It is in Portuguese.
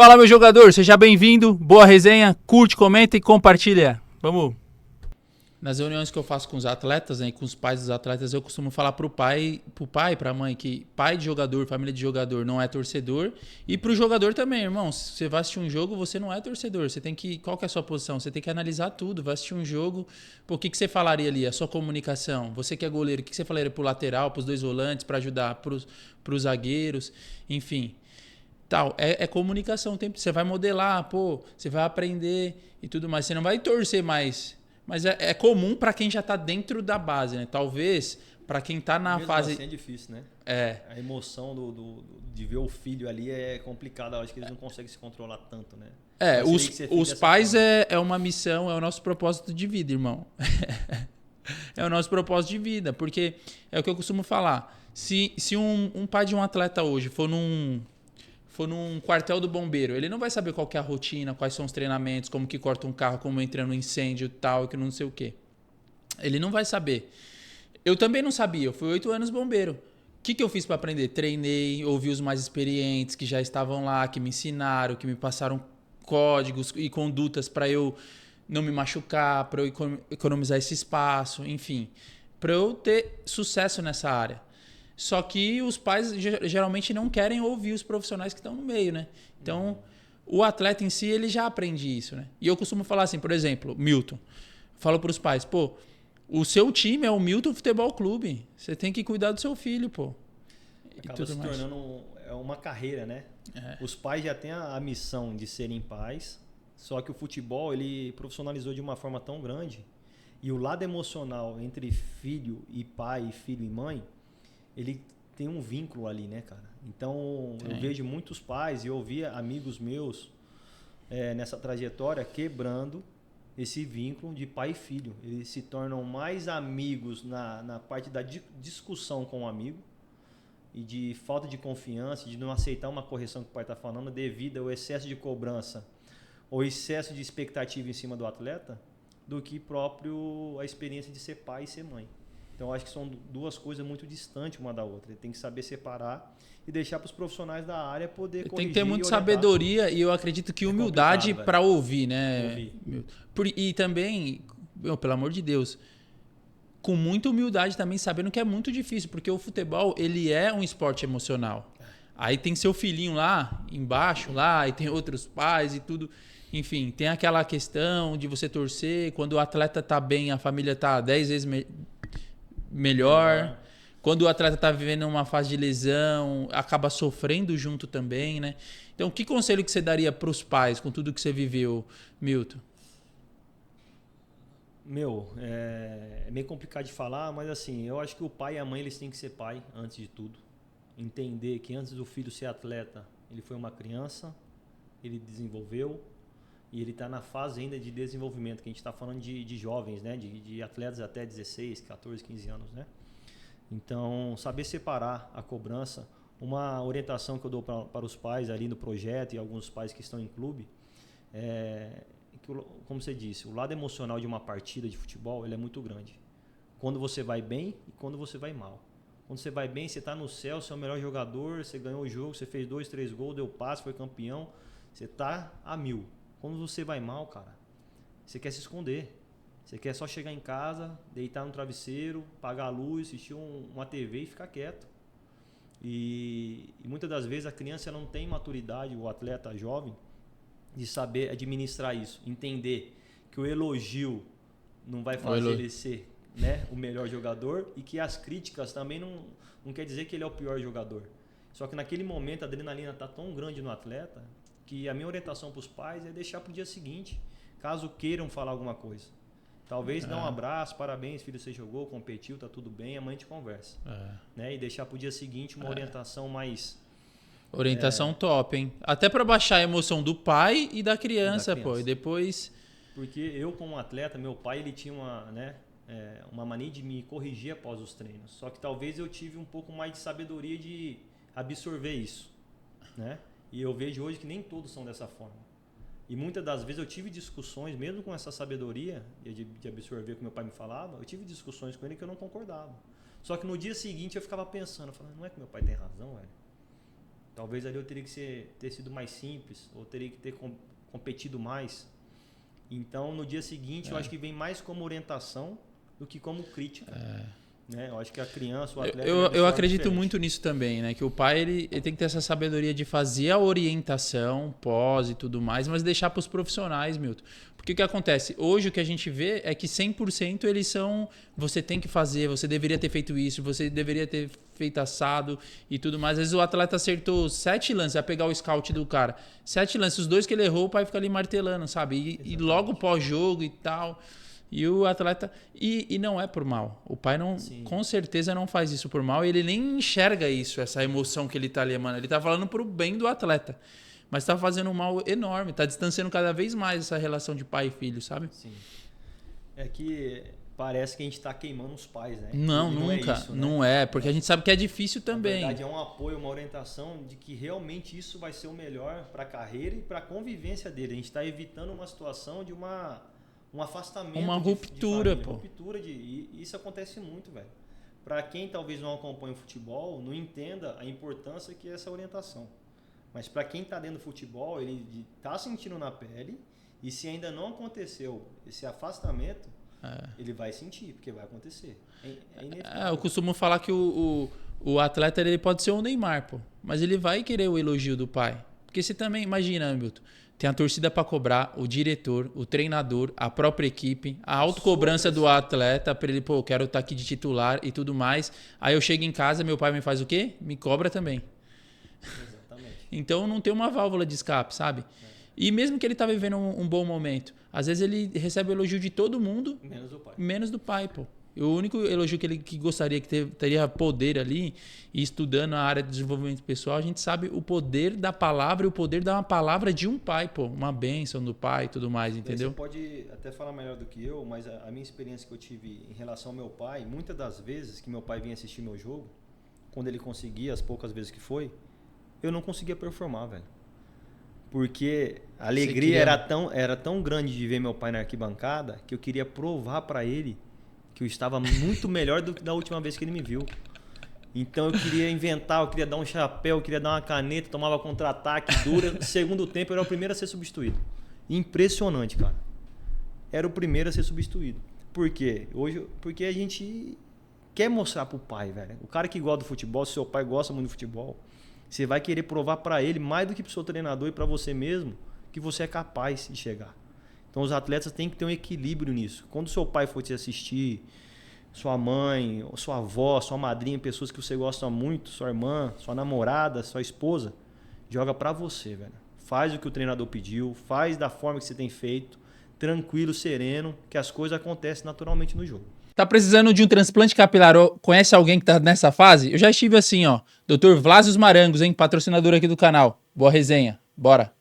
Fala, meu jogador, seja bem-vindo, boa resenha, curte, comenta e compartilha. Vamos! Nas reuniões que eu faço com os atletas, né, e com os pais dos atletas, eu costumo falar pro pai, pra mãe, que pai de jogador, família de jogador não é torcedor. E pro jogador também, irmão. Se você vai assistir um jogo, você não é torcedor. Você tem que. Qual que é a sua posição? Você tem que analisar tudo. Vai assistir um jogo. Pô, o que você falaria ali? A sua comunicação. Você que é goleiro, o que você falaria pro lateral, pros dois volantes, pra ajudar pros zagueiros, enfim. Tal, é comunicação. Você vai modelar, pô, você vai aprender e tudo mais. Você não vai torcer mais. Mas é comum para quem já tá dentro da base, né? Talvez para quem tá na mesmo fase... assim é difícil, né? É. A emoção de ver o filho ali é complicada. Eu acho que eles não conseguem se controlar tanto, né? Os pais é uma missão, é o nosso propósito de vida, irmão. É o nosso propósito de vida, porque é o que eu costumo falar. Se um pai de um atleta hoje for num quartel do bombeiro, ele não vai saber qual que é a rotina, quais são os treinamentos, como que corta um carro, como entra no incêndio tal, que não sei o quê. Ele não vai saber. Eu também não sabia, eu fui 8 anos bombeiro. O que eu fiz para aprender? Treinei, ouvi os mais experientes que já estavam lá, que me ensinaram, que me passaram códigos e condutas para eu não me machucar, para eu economizar esse espaço, enfim, para eu ter sucesso nessa área. Só que os pais geralmente não querem ouvir os profissionais que estão no meio, né? Então, o atleta em si, ele já aprende isso, né? E eu costumo falar assim, por exemplo, Milton. Falo para os pais, pô, o seu time é o Milton Futebol Clube. Você tem que cuidar do seu filho, pô. Acaba se tornando uma carreira, né? É. Os pais já têm a missão de serem pais, só que o futebol, ele profissionalizou de uma forma tão grande. E o lado emocional entre filho e pai, filho e mãe, ele tem um vínculo ali, né, cara? Então, eu vejo muitos pais e eu ouvia amigos meus nessa trajetória quebrando esse vínculo de pai e filho. Eles se tornam mais amigos na parte da discussão com o amigo e de falta de confiança, de não aceitar uma correção que o pai está falando devido ao excesso de cobrança ou excesso de expectativa em cima do atleta, do que próprio a experiência de ser pai e ser mãe. Então, eu acho que são duas coisas muito distantes uma da outra. Ele tem que saber separar e deixar para os profissionais da área poder corrigir. Tem que ter muita sabedoria e eu acredito que humildade para ouvir, né? E também, pelo amor de Deus, com muita humildade também, sabendo que é muito difícil, porque o futebol, ele é um esporte emocional. Aí tem seu filhinho lá embaixo, lá, e tem outros pais e tudo. Enfim, tem aquela questão de você torcer. Quando o atleta tá bem, a família tá 10 vezes melhor. Quando o atleta está vivendo uma fase de lesão, acaba sofrendo junto também, né? Então, que conselho que você daria para os pais com tudo que você viveu, Milton? É meio complicado de falar, mas assim, eu acho que o pai e a mãe eles têm que ser pai antes de tudo. Entender que antes do filho ser atleta, ele foi uma criança, ele desenvolveu e ele está na fase ainda de desenvolvimento, que a gente está falando de jovens, né? De atletas até 16, 14, 15 anos, né? Então, saber separar a cobrança. Uma orientação que eu dou para os pais ali no projeto e alguns pais que estão em clube que, como você disse, o lado emocional de uma partida de futebol ele é muito grande. Quando você vai bem e quando você vai mal. Quando você vai bem, você está no céu, você é o melhor jogador, você ganhou o jogo, você fez 2, 3 gols, deu passe, foi campeão, você está a 1000. Quando você vai mal, cara, você quer se esconder. Você quer só chegar em casa, deitar no travesseiro, apagar a luz, assistir uma TV e ficar quieto. E muitas das vezes a criança não tem maturidade, o atleta jovem, de saber administrar isso. Entender que o elogio não vai fazer ele ser, né, o melhor jogador e que as críticas também não quer dizer que ele é o pior jogador. Só que naquele momento a adrenalina está tão grande no atleta que a minha orientação para os pais é deixar para o dia seguinte, caso queiram falar alguma coisa. Talvez dar um abraço, parabéns, filho, você jogou, competiu, tá tudo bem, amanhã a gente conversa. Né? E deixar pro dia seguinte uma orientação mais... Orientação top, hein? Até para baixar a emoção do pai e da criança, pô. E depois... Porque eu, como atleta, meu pai, ele tinha uma mania de me corrigir após os treinos. Só que talvez eu tive um pouco mais de sabedoria de absorver isso, né? E eu vejo hoje que nem todos são dessa forma. E muitas das vezes eu tive discussões, mesmo com essa sabedoria de absorver o que meu pai me falava, eu tive discussões com ele que eu não concordava. Só que no dia seguinte eu ficava pensando, não é que meu pai tem razão, velho? Talvez ali eu teria que ter sido mais simples, ou teria que ter competido mais. Então, no dia seguinte, eu acho que vem mais como orientação do que como crítica. Né? Eu acho que a criança, o atleta... Eu acredito muito nisso também, né? Que o pai ele tem que ter essa sabedoria de fazer a orientação, pós e tudo mais, mas deixar para os profissionais, Milton. Porque o que acontece? Hoje o que a gente vê é que 100% eles são... Você tem que fazer, você deveria ter feito isso, você deveria ter feito assado e tudo mais. Às vezes o atleta acertou 7 lances, vai pegar o scout do cara. 7 lances, os 2 que ele errou, o pai fica ali martelando, sabe? E logo pós-jogo e tal... E o atleta... E não é por mal. O pai não, com certeza não faz isso por mal. E ele nem enxerga isso, essa emoção que ele tá ali, mano. Ele tá falando pro bem do atleta. Mas tá fazendo um mal enorme. Tá distanciando cada vez mais essa relação de pai e filho, sabe? Sim. É que parece que a gente tá queimando os pais, né? Não, nunca. Não é, isso, né? Não é, porque a gente sabe que é difícil também. Na verdade, é um apoio, uma orientação de que realmente isso vai ser o melhor pra carreira e pra convivência dele. A gente tá evitando uma situação de um afastamento, uma ruptura, de pô. E isso acontece muito, velho. Para quem talvez não acompanha o futebol, não entenda a importância que é essa orientação. Mas para quem tá dentro do futebol, ele tá sentindo na pele, e se ainda não aconteceu esse afastamento, ele vai sentir, porque vai acontecer. É inevitável. Eu costumo falar que o atleta ele pode ser o Neymar, pô, mas ele vai querer o elogio do pai. Porque você também, imagina, Milton, tem a torcida para cobrar, o diretor, o treinador, a própria equipe, a autocobrança do atleta para ele, pô, quero estar aqui de titular e tudo mais. Aí eu chego em casa, meu pai me faz o quê? Me cobra também. Exatamente. Então não tem uma válvula de escape, sabe? E mesmo que ele tá vivendo um bom momento, às vezes ele recebe o elogio de todo mundo, menos do pai, pô. O único elogio que ele gostaria que teria poder ali, e estudando a área de desenvolvimento pessoal, a gente sabe o poder da palavra e o poder da palavra de um pai, pô. Uma bênção do pai e tudo mais, entendeu? Você pode até falar melhor do que eu, mas a minha experiência que eu tive em relação ao meu pai, muitas das vezes que meu pai vinha assistir meu jogo, quando ele conseguia, as poucas vezes que foi, eu não conseguia performar, velho. Porque a alegria era tão grande de ver meu pai na arquibancada que eu queria provar para ele que eu estava muito melhor do que da última vez que ele me viu. Então eu queria inventar, eu queria dar um chapéu, eu queria dar uma caneta, tomava contra-ataque dura. Segundo tempo eu era o primeiro a ser substituído. Impressionante, cara. Era o primeiro a ser substituído. Por quê? Porque a gente quer mostrar pro pai, velho. O cara que gosta do futebol, se seu pai gosta muito do futebol, você vai querer provar para ele, mais do que pro seu treinador e para você mesmo, que você é capaz de chegar. Então os atletas têm que ter um equilíbrio nisso. Quando seu pai for te assistir, sua mãe, sua avó, sua madrinha, pessoas que você gosta muito, sua irmã, sua namorada, sua esposa, joga pra você, velho. Faz o que o treinador pediu, faz da forma que você tem feito, tranquilo, sereno, que as coisas acontecem naturalmente no jogo. Tá precisando de um transplante capilar? Conhece alguém que tá nessa fase? Eu já estive assim, ó. Dr. Vlásios Marangos, hein? Patrocinador aqui do canal. Boa resenha. Bora.